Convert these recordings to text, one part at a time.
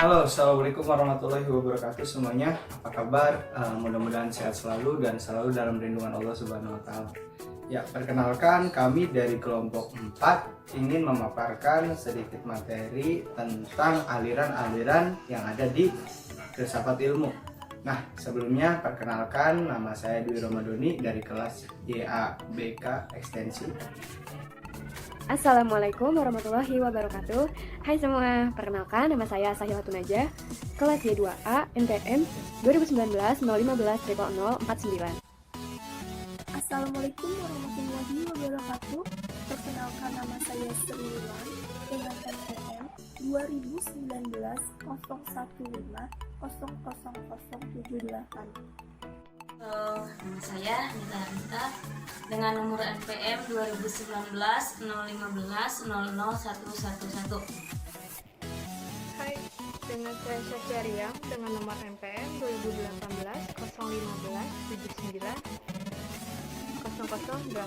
Halo, assalamualaikum warahmatullahi wabarakatuh semuanya. Apa kabar? Mudah-mudahan sehat selalu dan selalu dalam lindungan Allah Subhanahu Wa Taala. Ya, perkenalkan kami dari kelompok 4 ingin memaparkan sedikit materi tentang aliran-aliran yang ada di filsafat ilmu. Nah, sebelumnya perkenalkan nama saya Dwi Romadoni dari kelas YABK Ekstensi. Assalamualaikum warahmatullahi wabarakatuh. Hai semua, perkenalkan nama saya Sahilatun Najah, kelas Y2A MTM 2019-015-0049. Assalamualaikum warahmatullahi wabarakatuh. Perkenalkan nama saya Sri Wulan dengan MTM 2019-015-0078. Nama saya Nita Rita dengan nomor NPM 2019-015-00111. Hai, dengan saya Syahriam dengan nomor NPM 2018-015-79-008.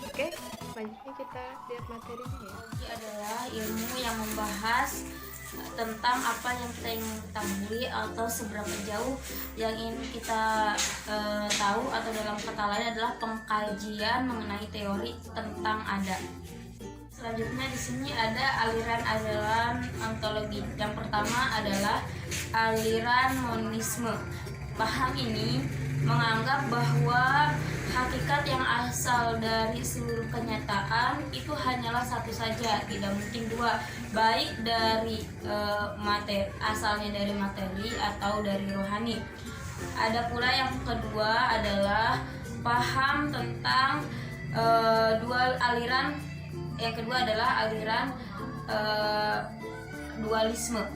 Oke, selanjutnya kita lihat materinya ya. Ini adalah ilmu yang membahas tentang apa yang kita ingin ketahui atau seberapa jauh yang ingin kita tahu, atau dalam kata lain adalah pengkajian mengenai teori tentang ada. Selanjutnya di sini ada aliran-aliran ontologi. Yang pertama adalah aliran monisme. Paham ini menganggap bahwa hakikat yang asal dari seluruh kenyataan itu hanyalah satu saja, tidak mungkin dua, baik dari materi, asalnya dari materi atau dari rohani. Ada pula yang kedua adalah paham tentang dua aliran. Yang kedua adalah aliran dualisme.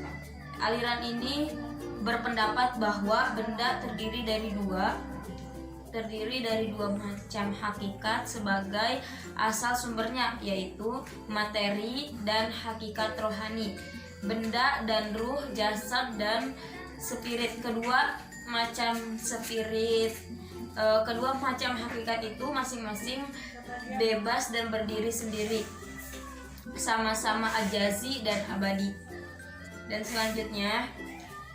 Aliran ini berpendapat bahwa benda terdiri dari dua macam hakikat sebagai asal sumbernya, yaitu materi dan hakikat rohani, benda dan ruh, jasad dan spirit. Kedua macam hakikat itu masing-masing bebas dan berdiri sendiri, sama-sama ajazi dan abadi. Dan selanjutnya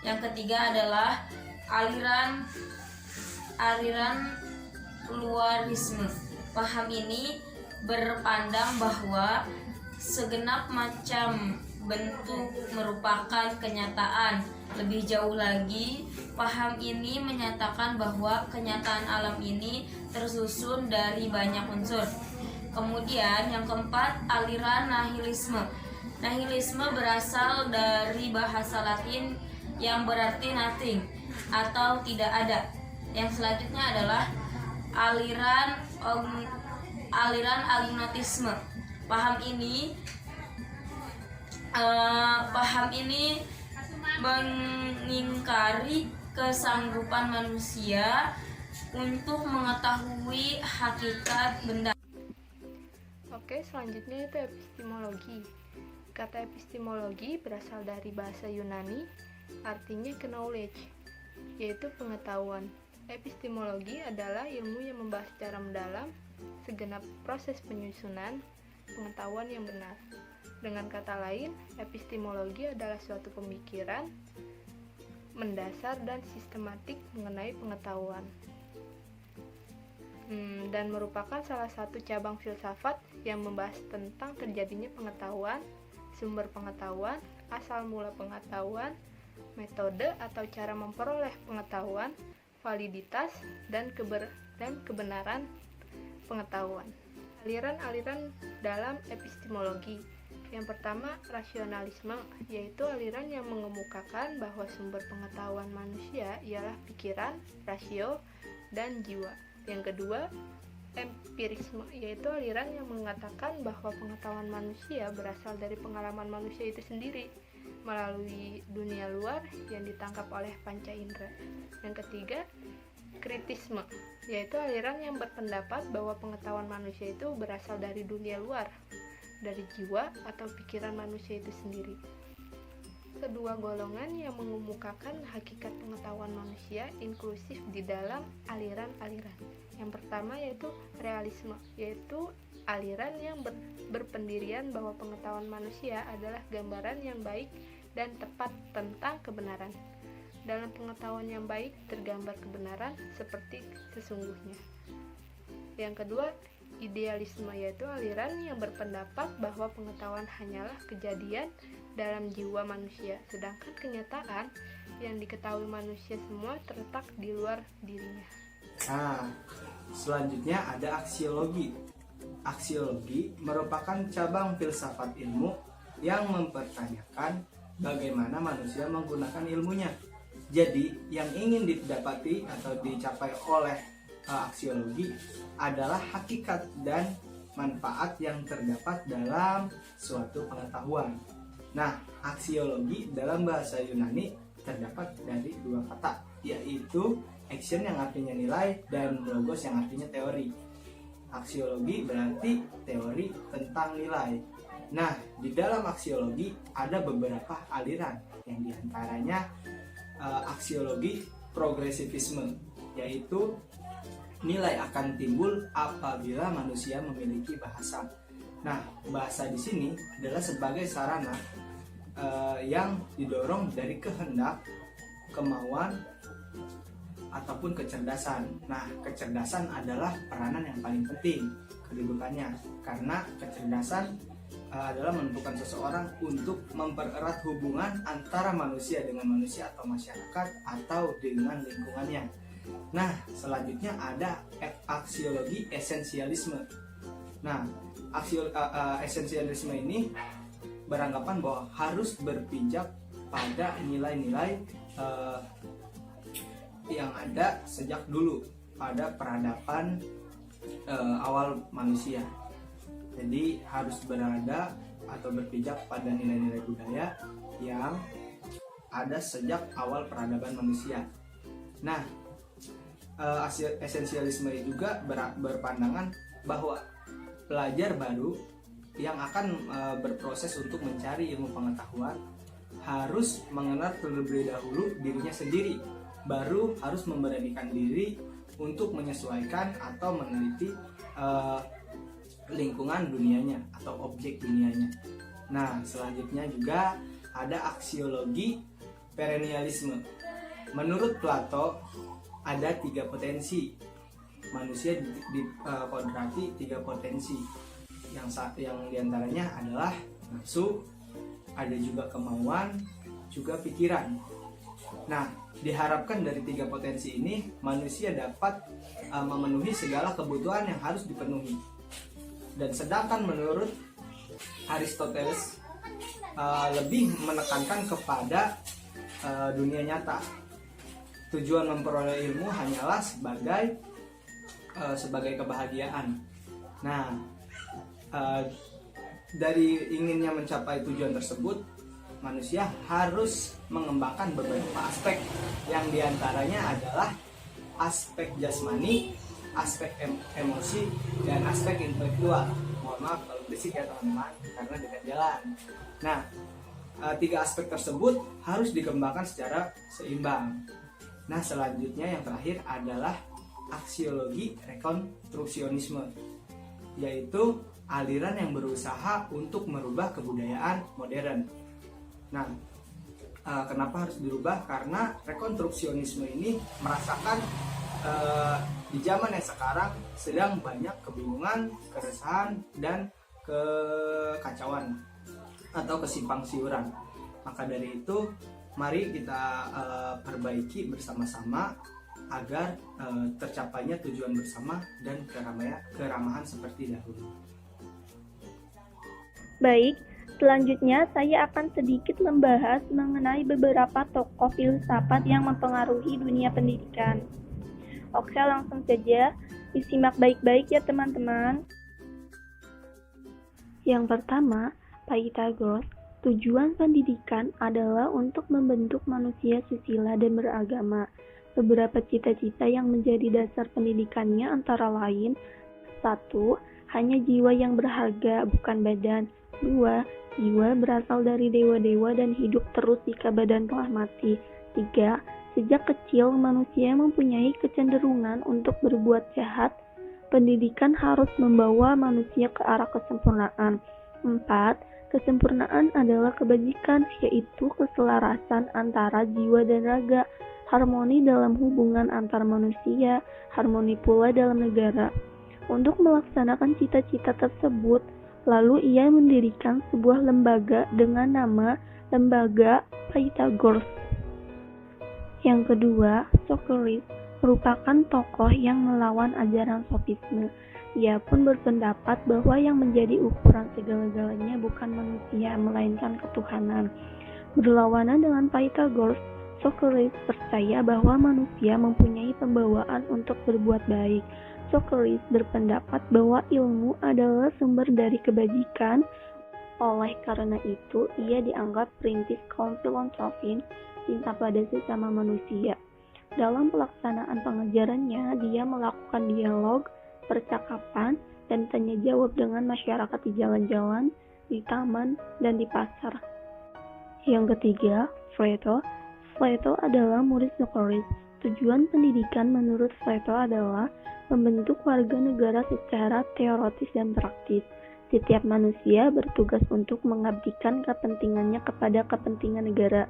yang ketiga adalah aliran luarisme. Paham ini berpandang bahwa segenap macam bentuk merupakan kenyataan. Lebih jauh lagi, paham ini menyatakan bahwa kenyataan alam ini tersusun dari banyak unsur. Kemudian yang keempat, aliran nihilisme. Nihilisme berasal dari bahasa Latin yang berarti nothing atau tidak ada. Yang selanjutnya adalah aliran agnotisme. Paham ini mengingkari kesanggupan manusia untuk mengetahui hakikat benda. Oke, selanjutnya itu epistemologi. Kata epistemologi berasal dari bahasa Yunani, artinya knowledge, yaitu pengetahuan. Epistemologi adalah ilmu yang membahas secara mendalam segenap proses penyusunan pengetahuan yang benar. Dengan kata lain, epistemologi adalah suatu pemikiran mendasar dan sistematik mengenai pengetahuan, dan merupakan salah satu cabang filsafat yang membahas tentang terjadinya pengetahuan, sumber pengetahuan, asal mula pengetahuan, metode atau cara memperoleh pengetahuan, validitas, dan kebenaran pengetahuan. Aliran-aliran dalam epistemologi. Yang pertama, rasionalisme, yaitu aliran yang mengemukakan bahwa sumber pengetahuan manusia ialah pikiran, rasio, dan jiwa. Yang kedua, empirisme, yaitu aliran yang mengatakan bahwa pengetahuan manusia berasal dari pengalaman manusia itu sendiri melalui dunia luar yang ditangkap oleh panca indera. Yang ketiga, kritisme, yaitu aliran yang berpendapat bahwa pengetahuan manusia itu berasal dari dunia luar, dari jiwa atau pikiran manusia itu sendiri. Kedua golongan yang mengemukakan hakikat pengetahuan manusia inklusif di dalam aliran-aliran. Yang pertama yaitu realisme, yaitu aliran yang berpendirian bahwa pengetahuan manusia adalah gambaran yang baik dan tepat tentang kebenaran. Dalam pengetahuan yang baik tergambar kebenaran seperti sesungguhnya. Yang kedua, idealisme, yaitu aliran yang berpendapat bahwa pengetahuan hanyalah kejadian dalam jiwa manusia, sedangkan kenyataan yang diketahui manusia semua terletak di luar dirinya. Nah, selanjutnya ada aksiologi. Aksiologi merupakan cabang filsafat ilmu yang mempertanyakan bagaimana manusia menggunakan ilmunya. Jadi, yang ingin didapati atau dicapai oleh aksiologi adalah hakikat dan manfaat yang terdapat dalam suatu pengetahuan. Nah, aksiologi dalam bahasa Yunani terdapat dari dua kata, yaitu action yang artinya nilai dan logos yang artinya teori. Aksiologi berarti teori tentang nilai. Nah, di dalam aksiologi ada beberapa aliran, yang diantaranya aksiologi progresivisme, yaitu nilai akan timbul apabila manusia memiliki bahasa. Nah, bahasa di sini adalah sebagai sarana yang didorong dari kehendak, kemauan, ataupun kecerdasan. Nah, kecerdasan adalah peranan yang paling penting kedudukannya, karena kecerdasan adalah menentukan seseorang untuk mempererat hubungan antara manusia dengan manusia atau masyarakat atau dengan lingkungannya. Nah, selanjutnya ada aksiologi esensialisme. Nah, esensialisme ini beranggapan bahwa harus berpijak pada nilai-nilai yang ada sejak dulu pada peradaban awal manusia. Jadi harus berada atau berpijak pada nilai-nilai budaya yang ada sejak awal peradaban manusia. Nah, esensialisme juga berpandangan bahwa pelajar baru yang akan berproses untuk mencari ilmu pengetahuan harus mengenal terlebih dahulu dirinya sendiri, baru harus memberanikan diri untuk menyesuaikan atau meneliti lingkungan dunianya atau objek dunianya. Nah, selanjutnya juga ada aksiologi perennialisme. Menurut Plato ada 3 potensi. Manusia dikodrati 3 potensi. Yang diantaranya adalah nafsu, ada juga kemauan, juga pikiran. Nah, diharapkan dari 3 potensi ini manusia dapat memenuhi segala kebutuhan yang harus dipenuhi. Dan sedangkan menurut Aristoteles lebih menekankan kepada dunia nyata. Tujuan memperoleh ilmu hanyalah sebagai kebahagiaan. Nah, dari inginnya mencapai tujuan tersebut, manusia harus mengembangkan beberapa aspek, yang diantaranya adalah aspek jasmani, aspek emosi, dan aspek intelektual. Mohon maaf kalau berisik ya teman-teman, karena dekat jalan. Nah, 3 aspek tersebut harus dikembangkan secara seimbang. Nah, selanjutnya yang terakhir adalah aksiologi rekonstruksionisme, yaitu aliran yang berusaha untuk merubah kebudayaan modern. Nah, kenapa harus dirubah? Karena rekonstruksionisme ini merasakan di zaman yang sekarang sedang banyak kebingungan, keresahan, dan kekacauan atau kesimpang siuran. Maka dari itu, mari kita perbaiki bersama-sama agar tercapainya tujuan bersama dan keramahan seperti dahulu. Baik, selanjutnya saya akan sedikit membahas mengenai beberapa tokoh filsafat yang mempengaruhi dunia pendidikan. Oke, langsung saja disimak baik-baik ya teman-teman. Yang pertama, Pythagoras. Tujuan pendidikan adalah untuk membentuk manusia susila dan beragama. Beberapa cita-cita yang menjadi dasar pendidikannya antara lain: 1. Hanya jiwa yang berharga, bukan badan. 2. Jiwa berasal dari dewa-dewa dan hidup terus jika badan telah mati. 3. Sejak kecil manusia mempunyai kecenderungan untuk berbuat jahat. Pendidikan harus membawa manusia ke arah kesempurnaan. 4. Kesempurnaan adalah kebajikan, yaitu keselarasan antara jiwa dan raga, harmoni dalam hubungan antar manusia, harmoni pula dalam negara. Untuk melaksanakan cita-cita tersebut, lalu ia mendirikan sebuah lembaga dengan nama Lembaga Pythagoras. Yang kedua, Socrates merupakan tokoh yang melawan ajaran sofisme. Ia pun berpendapat bahwa yang menjadi ukuran segala-galanya bukan manusia, melainkan ketuhanan. Berlawanan dengan Pythagoras, Socrates percaya bahwa manusia mempunyai pembawaan untuk berbuat baik. Socrates berpendapat bahwa ilmu adalah sumber dari kebajikan. Oleh karena itu, ia dianggap perintis kaum filantropin, cinta pada sesama manusia. Dalam pelaksanaan pengajarannya, dia melakukan dialog, percakapan, dan tanya jawab dengan masyarakat di jalan-jalan, di taman, dan di pasar. Yang ketiga, Plato. Plato adalah murid Socrates. Tujuan pendidikan menurut Plato adalah membentuk warga negara secara teoritis dan praktis. Setiap manusia bertugas untuk mengabdikan kepentingannya kepada kepentingan negara.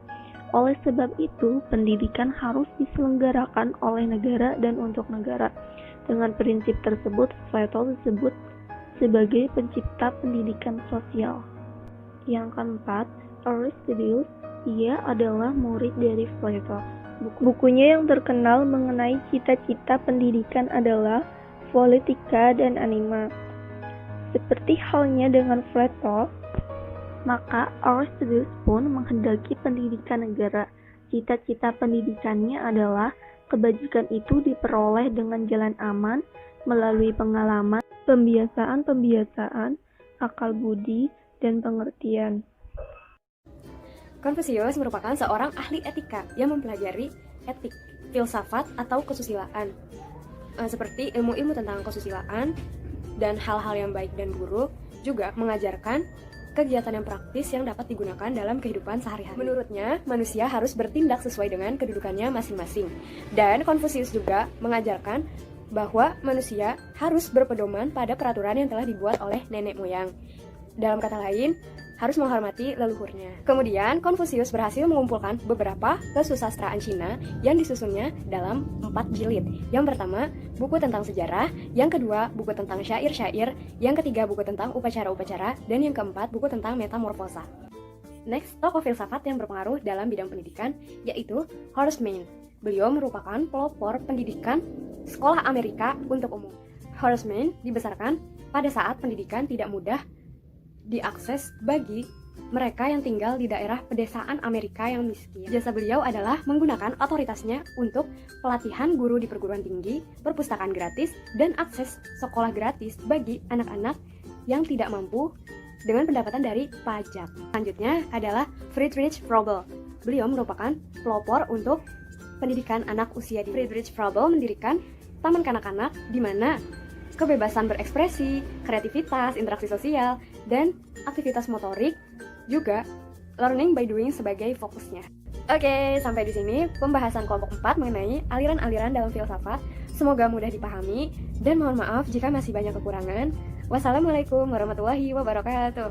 Oleh sebab itu, pendidikan harus diselenggarakan oleh negara dan untuk negara. Dengan prinsip tersebut, Plato disebut sebagai pencipta pendidikan sosial. Yang keempat, Aristoteles. Ia adalah murid dari Plato. Bukunya yang terkenal mengenai cita-cita pendidikan adalah Politika dan Anima. Seperti halnya dengan Plato, maka Aristoteles pun menghendaki pendidikan negara. Cita-cita pendidikannya adalah kebajikan itu diperoleh dengan jalan aman, melalui pengalaman, pembiasaan, akal budi, dan pengertian. Konfusius merupakan seorang ahli etika yang mempelajari etik, filsafat, atau kesusilaan. Seperti ilmu-ilmu tentang kesusilaan dan hal-hal yang baik dan buruk, juga mengajarkan kegiatan yang praktis yang dapat digunakan dalam kehidupan sehari-hari. Menurutnya, manusia harus bertindak sesuai dengan kedudukannya masing-masing. Dan Konfusius juga mengajarkan bahwa manusia harus berpedoman pada peraturan yang telah dibuat oleh nenek moyang. Dalam kata lain, harus menghormati leluhurnya. Kemudian, Konfusius berhasil mengumpulkan beberapa kesusastraan Cina yang disusunnya dalam 4 jilid. Yang pertama, buku tentang sejarah. Yang kedua, buku tentang syair-syair. Yang ketiga, buku tentang upacara-upacara. Dan yang keempat, buku tentang metamorfosa. Next, tokoh filsafat yang berpengaruh dalam bidang pendidikan, yaitu Horace Mann. Beliau merupakan pelopor pendidikan sekolah Amerika untuk umum. Horace Mann dibesarkan pada saat pendidikan tidak mudah diakses bagi mereka yang tinggal di daerah pedesaan Amerika yang miskin. Jasa beliau adalah menggunakan otoritasnya untuk pelatihan guru di perguruan tinggi, perpustakaan gratis, dan akses sekolah gratis bagi anak-anak yang tidak mampu dengan pendapatan dari pajak. Selanjutnya adalah Friedrich Froebel. Beliau merupakan pelopor untuk pendidikan anak usia dini. Friedrich Froebel mendirikan taman kanak-kanak di mana kebebasan berekspresi, kreativitas, interaksi sosial, dan aktivitas motorik juga learning by doing sebagai fokusnya. Oke, sampai di sini pembahasan kelompok 4 mengenai aliran-aliran dalam filsafat. Semoga mudah dipahami dan mohon maaf jika masih banyak kekurangan. Wassalamualaikum warahmatullahi wabarakatuh.